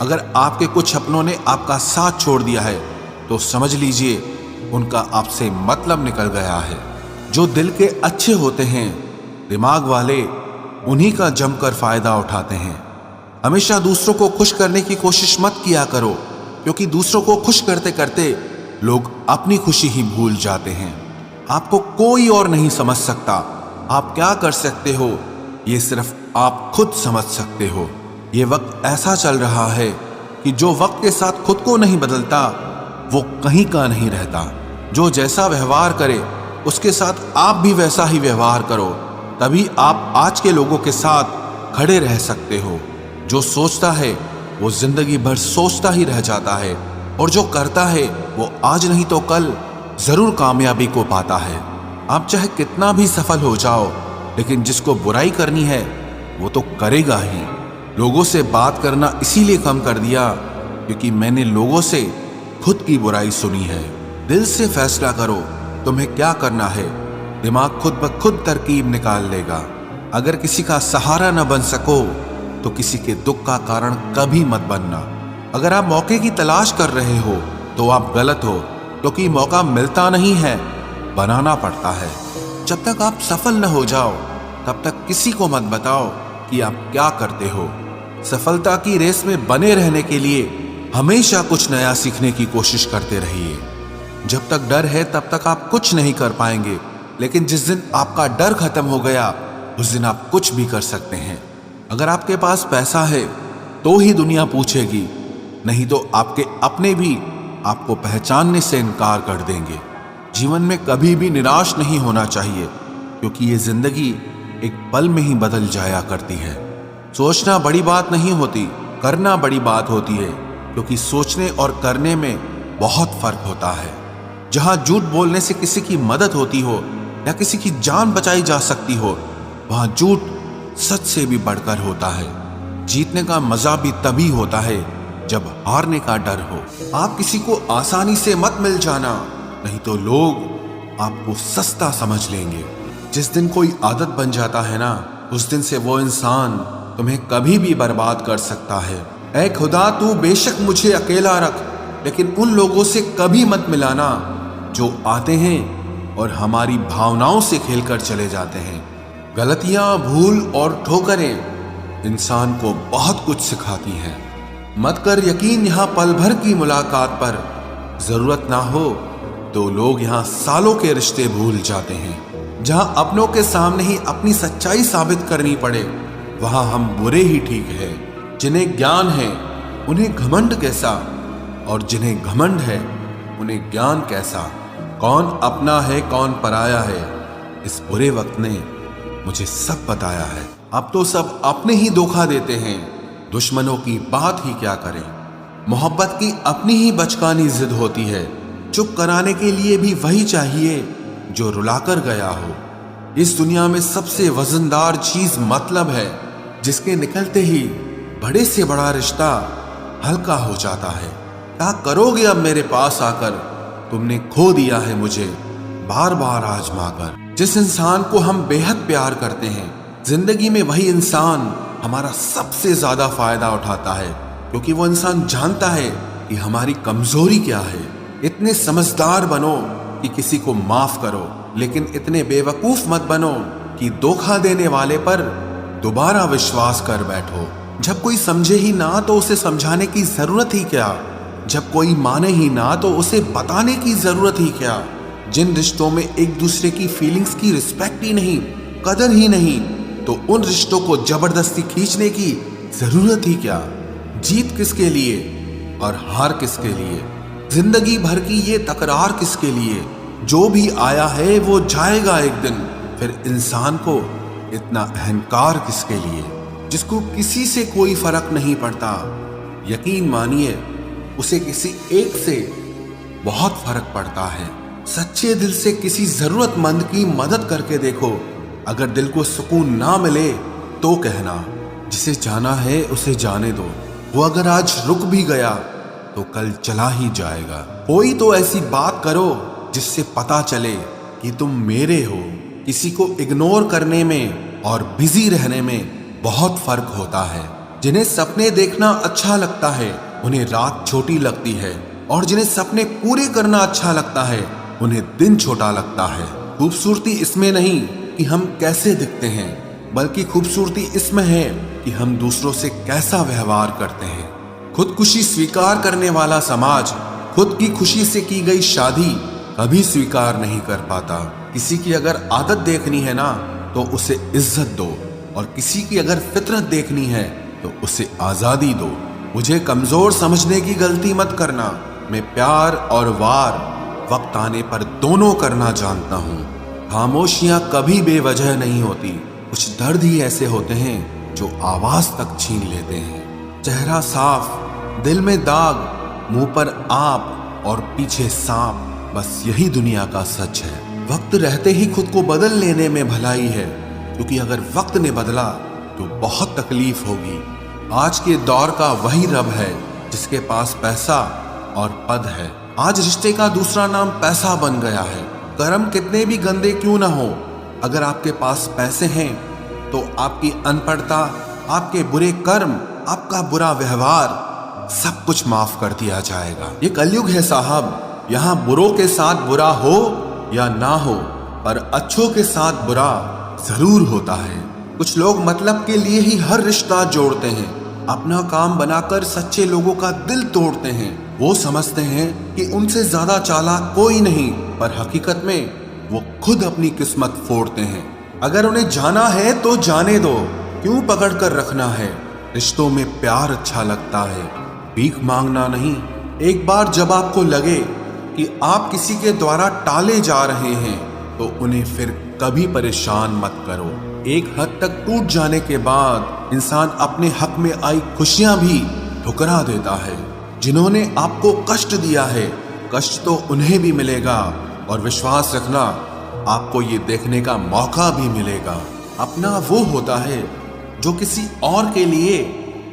अगर आपके कुछ अपनों ने आपका साथ छोड़ दिया है तो समझ लीजिए उनका आपसे मतलब निकल गया है। जो दिल के अच्छे होते हैं, दिमाग वाले, उन्हीं का जमकर फायदा उठाते हैं। हमेशा दूसरों को खुश करने की कोशिश मत किया करो, क्योंकि दूसरों को खुश करते करते लोग अपनी खुशी ही भूल जाते हैं। आपको कोई और नहीं समझ सकता। आप क्या कर सकते हो ये सिर्फ आप खुद समझ सकते हो। ये वक्त ऐसा चल रहा है कि जो वक्त के साथ खुद को नहीं बदलता वो कहीं का नहीं रहता। जो जैसा व्यवहार करे उसके साथ आप भी वैसा ही व्यवहार करो, तभी आप आज के लोगों के साथ खड़े रह सकते हो। जो सोचता है वो जिंदगी भर सोचता ही रह जाता है, और जो करता है वो आज नहीं तो कल जरूर कामयाबी को पाता है। आप चाहे कितना भी सफल हो जाओ, लेकिन जिसको बुराई करनी है वो तो करेगा ही। लोगों से बात करना इसीलिए कम कर दिया क्योंकि मैंने लोगों से खुद की बुराई सुनी है। दिल से फैसला करो तुम्हें क्या करना है, दिमाग खुद ब खुद तरकीब निकाल लेगा। अगर किसी का सहारा न बन सको तो किसी के दुख का कारण कभी मत बनना। अगर आप मौके की तलाश कर रहे हो तो आप गलत हो, क्योंकि मौका मिलता नहीं है, बनाना पड़ता है। जब तक आप सफल न हो जाओ तब तक किसी को मत बताओ कि आप क्या करते हो। सफलता की रेस में बने रहने के लिए हमेशा कुछ नया सीखने की कोशिश करते रहिए। जब तक डर है तब तक आप कुछ नहीं कर पाएंगे, लेकिन जिस दिन आपका डर खत्म हो गया उस दिन आप कुछ भी कर सकते हैं। अगर आपके पास पैसा है तो ही दुनिया पूछेगी, नहीं तो आपके अपने भी आपको पहचानने से इनकार कर देंगे। जीवन में कभी भी निराश नहीं होना चाहिए, क्योंकि ये जिंदगी एक पल में ही बदल जाया करती है। सोचना बड़ी बात नहीं होती, करना बड़ी बात होती है, क्योंकि सोचने और करने में बहुत फर्क होता है। जहां झूठ बोलने से किसी की मदद होती हो या किसी की जान बचाई जा सकती हो, वहां झूठ सच से भी बढ़कर होता है। जीतने का मजा भी तभी होता है जब हारने का डर हो। आप किसी को आसानी से मत मिल जाना, नहीं तो लोग आपको सस्ता समझ लेंगे। जिस दिन कोई आदत बन जाता है ना, उस दिन से वो इंसान तुम्हें कभी भी बर्बाद कर सकता है। ऐ खुदा, तू बेशक मुझे अकेला रख, लेकिन उन लोगों से कभी मत मिलाना जो आते हैं और हमारी भावनाओं से खेलकर चले जाते हैं। गलतियां, भूल और ठोकरें इंसान को बहुत कुछ सिखाती हैं। मत कर यकीन यहाँ पल भर की मुलाकात पर, जरूरत ना हो तो लोग यहाँ सालों के रिश्ते भूल जाते हैं। जहां अपनों के सामने ही अपनी सच्चाई साबित करनी पड़े, वहां हम बुरे ही ठीक है। जिन्हें ज्ञान है उन्हें घमंड कैसा, और जिन्हें घमंड है उन्हें ज्ञान कैसा। कौन अपना है कौन पराया है, इस बुरे वक्त ने मुझे सब बताया है। अब तो सब अपने ही धोखा देते हैं, दुश्मनों की बात ही क्या करें। मोहब्बत की अपनी ही बचकानी जिद होती है, चुप कराने के लिए भी वही चाहिए जो रुलाकर गया हो। इस दुनिया में सबसे वजनदार चीज मतलब है, जिसके निकलते ही बड़े से बड़ा रिश्ता हल्का हो जाता है। क्या करोगे अब मेरे पास आकर, तुमने खो दिया है मुझे बार बार आजमा कर। जिस इंसान को हम बेहद प्यार करते हैं, जिंदगी में वही इंसान हमारा सबसे ज्यादा फायदा उठाता है, क्योंकि वो इंसान जानता है कि हमारी कमजोरी क्या है। इतने समझदार बनो कि किसी को माफ करो, लेकिन इतने बेवकूफ मत बनो कि धोखा देने वाले पर दोबारा विश्वास कर बैठो। जब कोई समझे ही ना तो उसे समझाने की जरूरत ही क्या, जब कोई माने ही ना तो उसे बताने की जरूरत ही क्या। जिन रिश्तों में एक दूसरे की फीलिंग्स की रिस्पेक्ट ही नहीं, कदर ही नहीं, तो उन रिश्तों को जबरदस्ती खींचने की जरूरत ही क्या। जीत किसके लिए और हार किसके लिए, जिंदगी भर की ये तकरार किसके लिए। जो भी आया है वो जाएगा एक दिन, फिर इंसान को इतना अहंकार किसके लिए, जिसको किसी से कोई फर्क नहीं पड़ता। यकीन मानिए उसे किसी एक से बहुत फर्क पड़ता है। सच्चे दिल से किसी जरूरतमंद की मदद करके देखो, अगर दिल को सुकून ना मिले तो कहना, जिसे जाना है उसे जाने दो। वो अगर आज रुक भी गया तो कल चला ही जाएगा। कोई तो ऐसी बात करो जिससे पता चले कि तुम मेरे हो। किसी को इग्नोर करने में और बिजी रहने में बहुत फर्क होता है। जिन्हें सपने देखना अच्छा लगता है उन्हें रात छोटी लगती है, और जिन्हें सपने पूरे करना अच्छा लगता है उन्हें दिन छोटा लगता है। खूबसूरती इसमें नहीं कि हम कैसे दिखते हैं, बल्कि खूबसूरती इसमें है कि हम दूसरों से कैसा व्यवहार करते हैं। खुदकुशी स्वीकार करने वाला समाज खुद की खुशी से की गई शादी कभी स्वीकार नहीं कर पाता। किसी की अगर आदत देखनी है ना तो उसे इज्जत दो, और किसी की अगर फितरत देखनी है तो उसे आजादी दो। मुझे कमजोर समझने की गलती मत करना। मैं प्यार और वार वक्त आने पर दोनों करना जानता हूँ। खामोशियां कभी बेवजह नहीं होती। कुछ दर्द ही ऐसे होते हैं जो आवाज तक छीन लेते हैं। चेहरा साफ, दिल में दाग, मुंह पर आप और पीछे सांप, बस यही दुनिया का सच है। वक्त रहते ही खुद को बदल लेने में भलाई है, क्योंकि अगर वक्त ने बदला तो बहुत तकलीफ होगी। आज के दौर का वही रब है जिसके पास पैसा और पद है। आज रिश्ते का दूसरा नाम पैसा बन गया है। कर्म कितने भी गंदे क्यों ना हो, अगर आपके पास पैसे हैं तो आपकी अनपढ़ता, आपके बुरे कर्म, आपका बुरा व्यवहार सब कुछ माफ कर दिया जाएगा। ये कलयुग है साहब, यहाँ बुरों के साथ बुरा हो या ना हो, पर अच्छों के साथ बुरा जरूर होता है। कुछ लोग मतलब के लिए ही हर रिश्ता जोड़ते हैं, अपना काम बनाकर सच्चे लोगों का दिल तोड़ते हैं। वो समझते हैं कि उनसे ज्यादा चालाक कोई नहीं, पर हकीकत में वो खुद अपनी किस्मत फोड़ते हैं। अगर उन्हें जाना है तो जाने दो, क्यों पकड़ कर रखना है। रिश्तों में प्यार अच्छा लगता है, भीख मांगना नहीं। एक बार जब आपको लगे कि आप किसी के द्वारा टाले जा रहे हैं तो उन्हें फिर कभी परेशान मत करो। एक हद तक टूट जाने के बाद इंसान अपने हक में आई खुशियां भी ठुकरा देता है। जिन्होंने आपको कष्ट दिया है, कष्ट तो उन्हें भी मिलेगा, और विश्वास रखना आपको ये देखने का मौका भी मिलेगा। अपना वो होता है जो किसी और के लिए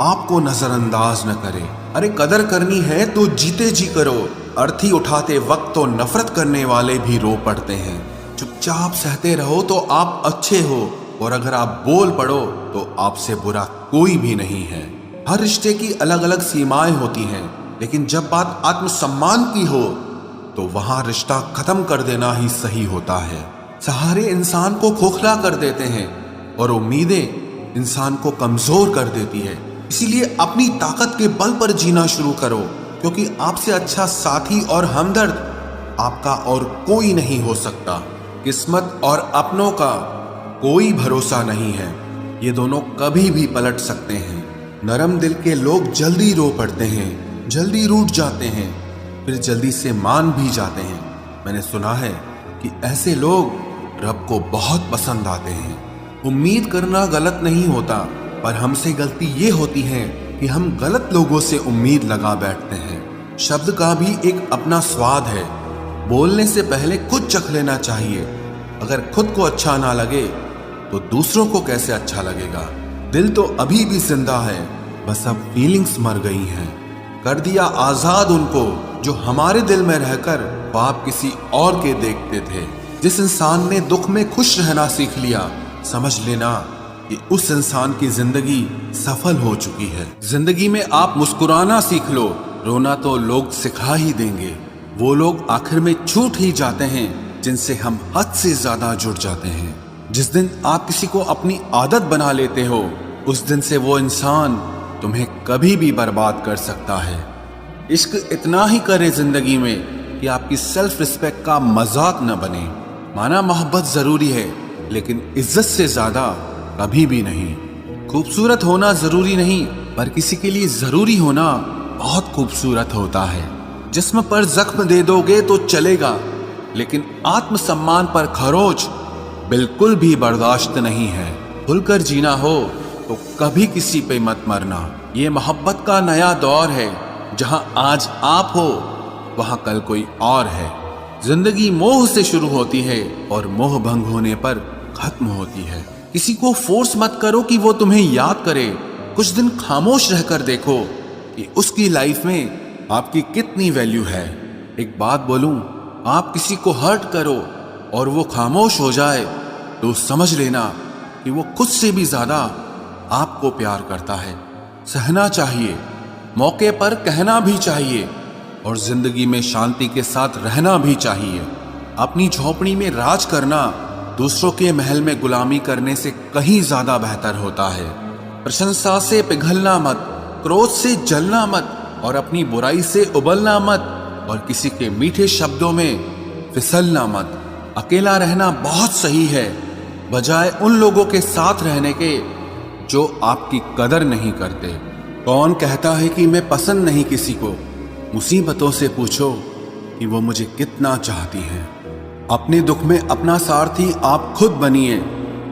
आपको नजरअंदाज न करे। अरे कदर करनी है तो जीते जी करो। अर्थी उठाते वक्त तो नफरत करने वाले भी रो पड़ते हैं। चुपचाप सहते रहो तो आप अच्छे हो, और अगर आप बोल पड़ो तो आपसे बुरा कोई भी नहीं है। हर रिश्ते की अलग अलग सीमाएं होती हैं, लेकिन जब बात आत्मसम्मान की हो तो वहां रिश्ता खत्म कर देना ही सही होता है। सहारे इंसान को खोखला कर देते हैं और उम्मीदें इंसान को कमजोर कर देती है। इसीलिए अपनी ताकत के बल पर जीना शुरू करो, क्योंकि आपसे अच्छा साथी और हमदर्द आपका और कोई नहीं हो सकता। किस्मत और अपनों का कोई भरोसा नहीं है, ये दोनों कभी भी पलट सकते हैं। नरम दिल के लोग जल्दी रो पड़ते हैं, जल्दी रूठ जाते हैं, फिर जल्दी से मान भी जाते हैं। मैंने सुना है कि ऐसे लोग रब को बहुत पसंद आते हैं। उम्मीद करना गलत नहीं होता, पर हमसे गलती ये होती है कि हम गलत लोगों से उम्मीद लगा बैठते हैं। शब्द का भी एक अपना स्वाद है, बोलने से पहले खुद चख लेना चाहिए। अगर खुद को अच्छा ना लगे तो दूसरों को कैसे अच्छा लगेगा। दिल तो अभी भी जिंदा है, बस अब फीलिंग्स मर गई हैं। कर दिया आजाद उनको जो हमारे दिल में रहकर ख्वाब किसी और के देखते थे। जिस इंसान ने दुख में खुश रहना सीख लिया, समझ लेना कि उस इंसान की जिंदगी सफल हो चुकी है। जिंदगी में आप मुस्कुराना सीख लो, रोना तो लोग सिखा ही देंगे। वो लोग आखिर में छूट ही जाते हैं जिनसे हम हद से ज्यादा जुड़ जाते हैं। जिस दिन आप किसी को अपनी आदत बना लेते हो, उस दिन से वो इंसान तुम्हें कभी भी बर्बाद कर सकता है। इश्क इतना ही करे जिंदगी में कि आपकी सेल्फ रिस्पेक्ट का मजाक न बने। माना मोहब्बत जरूरी है, लेकिन इज्जत से ज्यादा कभी भी नहीं। खूबसूरत होना जरूरी नहीं, पर किसी के लिए जरूरी होना बहुत खूबसूरत होता है। जिस्म पर जख्म दे दोगे तो चलेगा, लेकिन आत्मसम्मान पर खरोच बिल्कुल भी बर्दाश्त नहीं है। खुलकर जीना हो तो कभी किसी पे मत मरना। ये मोहब्बत का नया दौर है, जहां आज आप हो वहां कल कोई और है। जिंदगी मोह से शुरू होती है और मोह भंग होने पर खत्म होती है। किसी को फोर्स मत करो कि वो तुम्हें याद करे। कुछ दिन खामोश रहकर देखो कि उसकी लाइफ में आपकी कितनी वैल्यू है। एक बात बोलूं, आप किसी को हर्ट करो और वो खामोश हो जाए तो समझ लेना कि वो खुद से भी ज्यादा आपको प्यार करता है। सहना चाहिए, मौके पर कहना भी चाहिए और जिंदगी में शांति के साथ रहना भी चाहिए। अपनी झोपड़ी में राज करना दूसरों के महल में गुलामी करने से कहीं ज्यादा बेहतर होता है। प्रशंसा से पिघलना मत, क्रोध से जलना मत और अपनी बुराई से उबलना मत और किसी के मीठे शब्दों में फिसलना मत। अकेला रहना बहुत सही है, बजाय उन लोगों के साथ रहने के जो आपकी कदर नहीं करते। कौन कहता है कि मैं पसंद नहीं किसी को? मुसीबतों से पूछो कि वो मुझे कितना चाहती हैं। अपने दुख में अपना सारथी आप खुद बनिए,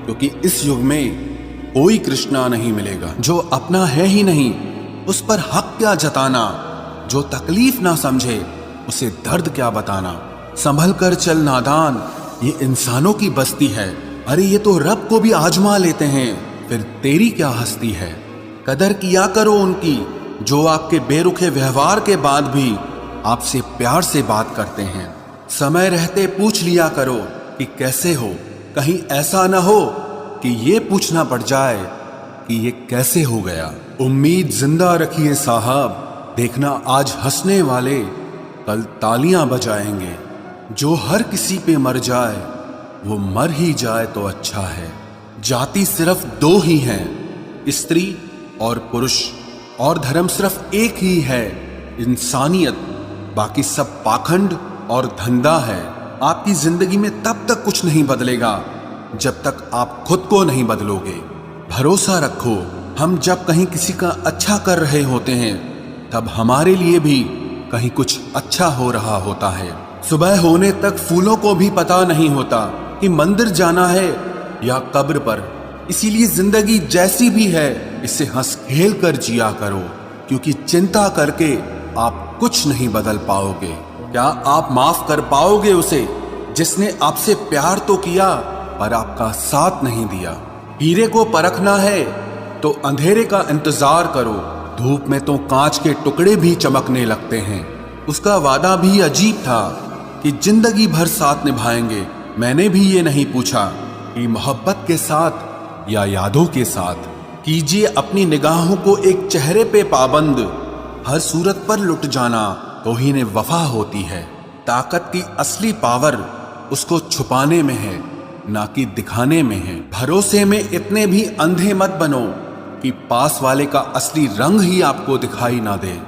क्योंकि इस युग में कोई कृष्णा नहीं मिलेगा। जो अपना है ही नहीं उस पर हक क्या जताना, जो तकलीफ ना समझे उसे दर्द क्या बताना। संभल कर चल नादान, ये इंसानों की बस्ती है। अरे ये तो रब को भी आजमा लेते हैं, फिर तेरी क्या हस्ती है। कदर किया करो उनकी जो आपके बेरुखे व्यवहार के बाद भी आपसे प्यार से बात करते हैं। समय रहते पूछ लिया करो कि कैसे हो, कहीं ऐसा ना हो कि ये पूछना पड़ जाए कि ये कैसे हो गया। उम्मीद जिंदा रखिए साहब, देखना आज हंसने वाले कल तालियां बजाएंगे। जो हर किसी पे मर जाए वो मर ही जाए तो अच्छा है। जाति सिर्फ दो ही हैं, स्त्री और पुरुष, और धर्म सिर्फ एक ही है, इंसानियत। बाकी सब पाखंड और धंधा है। आपकी जिंदगी में तब तक कुछ नहीं बदलेगा जब तक आप खुद को नहीं बदलोगे। भरोसा रखो, हम जब कहीं किसी का अच्छा कर रहे होते हैं तब हमारे लिए भी कहीं कुछ अच्छा हो रहा होता है। सुबह होने तक फूलों को भी पता नहीं होता कि मंदिर जाना है या कब्र पर। इसीलिए जिंदगी जैसी भी है इसे हंस खेल कर जिया करो, क्योंकि चिंता करके आप कुछ नहीं बदल पाओगे। क्या आप माफ कर पाओगे उसे जिसने आपसे प्यार तो किया पर आपका साथ नहीं दिया? हीरे को परखना है तो अंधेरे का इंतजार करो, धूप में तो कांच के टुकड़े भी चमकने लगते हैं। उसका वादा भी अजीब था कि जिंदगी भर साथ निभाएंगे। मैंने भी ये नहीं पूछा कि मोहब्बत के साथ या यादों के साथ। कीजिए अपनी निगाहों को एक चेहरे पे पाबंद, हर सूरत पर लुट जाना तौहीन वफा होती है। ताकत की असली पावर उसको छुपाने में है, ना कि दिखाने में है। भरोसे में इतने भी अंधे मत बनो कि पास वाले का असली रंग ही आपको दिखाई ना दे।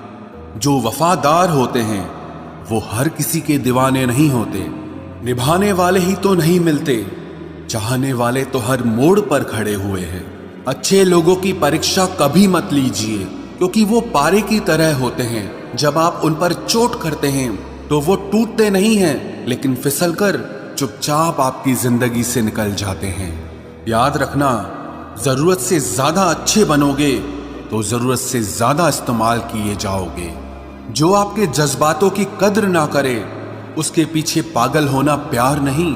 जो वफादार होते हैं वो हर किसी के दीवाने नहीं होते। निभाने वाले ही तो नहीं मिलते, चाहने वाले तो हर मोड़ पर खड़े हुए हैं। अच्छे लोगों की परीक्षा कभी मत लीजिए, क्योंकि वो पारे की तरह होते हैं। जब आप उन पर चोट करते हैं तो वो टूटते नहीं हैं, लेकिन फिसलकर चुपचाप आपकी जिंदगी से निकल जाते हैं। याद रखना, जरूरत से ज्यादा अच्छे बनोगे तो जरूरत से ज्यादा इस्तेमाल किए जाओगे। जो आपके जज्बातों की कद्र ना करे उसके पीछे पागल होना प्यार नहीं,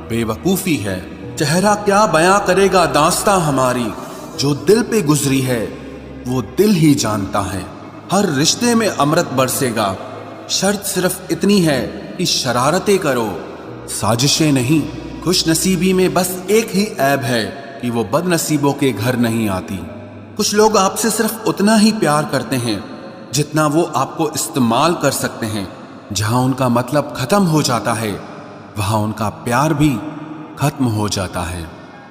बेवकूफी है। चेहरा क्या बयां करेगा दास्तां हमारी, जो दिल पे गुजरी है वो दिल ही जानता है। हर रिश्ते में अमृत बरसेगा, शर्त सिर्फ इतनी है कि शरारतें करो, साजिशें नहीं। खुश नसीबी में बस एक ही ऐब है कि वो बदनसीबों के घर नहीं आती। कुछ लोग आपसे सिर्फ उतना ही प्यार करते हैं जितना वो आपको इस्तेमाल कर सकते हैं। जहां उनका मतलब खत्म हो जाता है वहां उनका प्यार भी खत्म हो जाता है।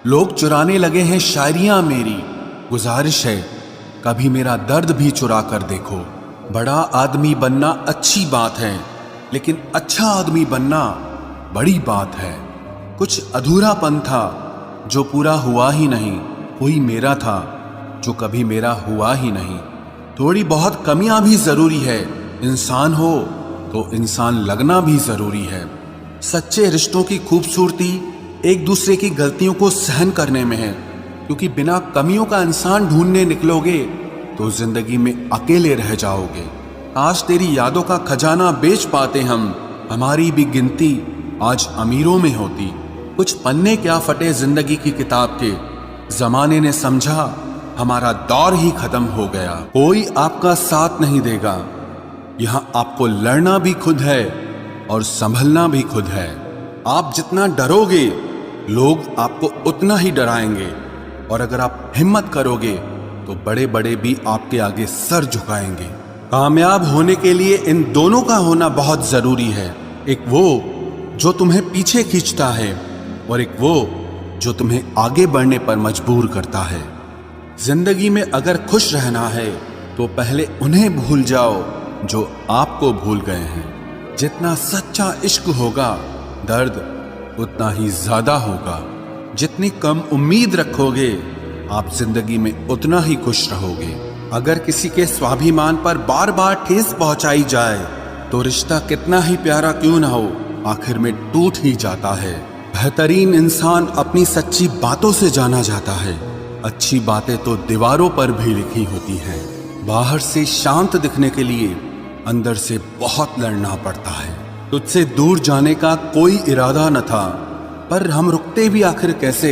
लोग चुराने लगे हैं शायरियां मेरी, गुजारिश है कभी मेरा दर्द भी चुरा कर देखो। बड़ा आदमी बनना अच्छी बात है, लेकिन अच्छा आदमी बनना बड़ी बात है। कुछ अधूरापन था जो पूरा हुआ ही नहीं, कोई मेरा था जो कभी मेरा हुआ ही नहीं। थोड़ी बहुत कमियां भी जरूरी है, इंसान हो तो इंसान लगना भी जरूरी है। सच्चे रिश्तों की खूबसूरती एक दूसरे की गलतियों को सहन करने में है, क्योंकि बिना कमियों का इंसान ढूंढने निकलोगे तो जिंदगी में अकेले रह जाओगे। आज तेरी यादों का खजाना बेच पाते हम, हमारी भी गिनती आज अमीरों में होती। कुछ पन्ने क्या फटे जिंदगी की किताब के, जमाने ने समझा हमारा दौर ही खत्म हो गया। कोई आपका साथ नहीं देगा, यहाँ आपको लड़ना भी खुद है और संभलना भी खुद है। आप जितना डरोगे लोग आपको उतना ही डराएंगे, और अगर आप हिम्मत करोगे तो बड़े बड़े भी आपके आगे सर झुकाएंगे। कामयाब होने के लिए इन दोनों का होना बहुत जरूरी है। एक वो जो तुम्हें पीछे खींचता है और एक वो जो तुम्हें आगे बढ़ने पर मजबूर करता है। जिंदगी में अगर खुश रहना है तो पहले उन्हें भूल जाओ जो आपको भूल गए हैं। जितना सच्चा इश्क होगा दर्द उतना ही ज्यादा होगा। जितनी कम उम्मीद रखोगे आप जिंदगी में उतना ही खुश रहोगे। अगर किसी के स्वाभिमान पर बार बार ठेस पहुंचाई जाए तो रिश्ता कितना ही प्यारा क्यों ना हो आखिर में टूट ही जाता है। बेहतरीन इंसान अपनी सच्ची बातों से जाना जाता है। अच्छी बातें तो दीवारों पर भी लिखी होती हैं। बाहर से शांत दिखने के लिए अंदर से बहुत लड़ना पड़ता है। तुझसे दूर जाने का कोई इरादा न था, पर हम रुकते भी आखिर कैसे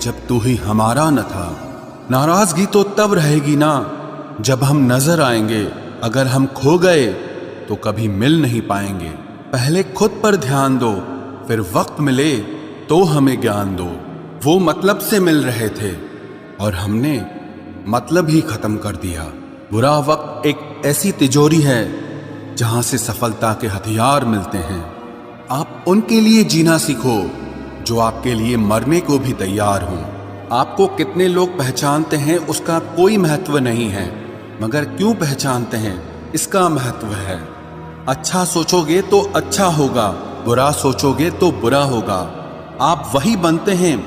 जब तू ही हमारा न था। नाराजगी तो तब रहेगी ना जब हम नजर आएंगे। अगर हम खो गए तो कभी मिल नहीं पाएंगे। पहले खुद पर ध्यान दो, फिर वक्त मिले तो हमें ज्ञान दो। वो मतलब से मिल रहे थे और हमने मतलब ही खत्म कर दिया। बुरा वक्त एक ऐसी तिजोरी है जहां से सफलता के हथियार मिलते हैं। आप उनके लिए जीना सीखो जो आपके लिए मरने को भी तैयार हों। आपको कितने लोग पहचानते हैं उसका कोई महत्व नहीं है, मगर क्यों पहचानते हैं इसका महत्व है। अच्छा सोचोगे तो अच्छा होगा, बुरा सोचोगे तो बुरा होगा। आप वही बनते हैं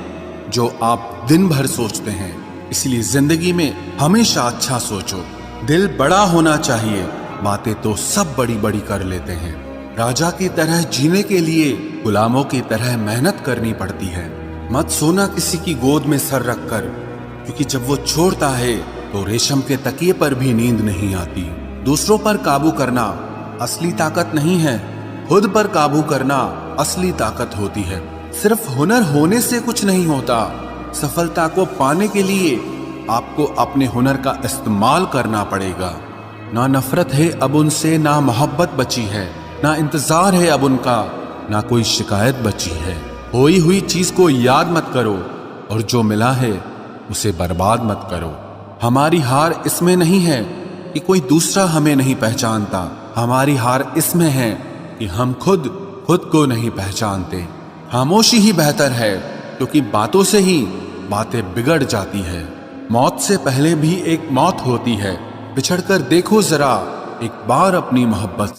जो आप दिन भर सोचते हैं। इसलिए जिंदगी में हमेशा अच्छा सोचो। दिल बड़ा होना चाहिए, बातें तो सब बड़ी बड़ी कर लेते हैं। राजा की तरह जीने के लिए गुलामों की तरह मेहनत करनी पड़ती है। मत सोना किसी की गोद में सर रखकर, क्योंकि जब वो छोड़ता है तो रेशम के तकिए पर भी नींद नहीं आती। दूसरों पर काबू करना असली ताकत नहीं है, खुद पर काबू करना असली ताकत होती है। सिर्फ हुनर होने से कुछ नहीं होता। सफलता को पाने के लिए आपको अपने हुनर का इस्तेमाल करना पड़ेगा। ना नफरत है अब उनसे, ना मोहब्बत बची है, ना इंतजार है अब उनका, ना कोई शिकायत बची है। खोई हुई चीज को याद मत करो और जो मिला है उसे बर्बाद मत करो। हमारी हार इसमें नहीं है कि कोई दूसरा हमें नहीं पहचानता, हमारी हार इसमें है कि हम खुद को नहीं पहचानते। खामोशी ही बेहतर है, क्योंकि बातों से ही बातें बिगड़ जाती है। मौत से पहले भी एक मौत होती है। बिछड़कर देखो जरा एक बार अपनी मोहब्बत।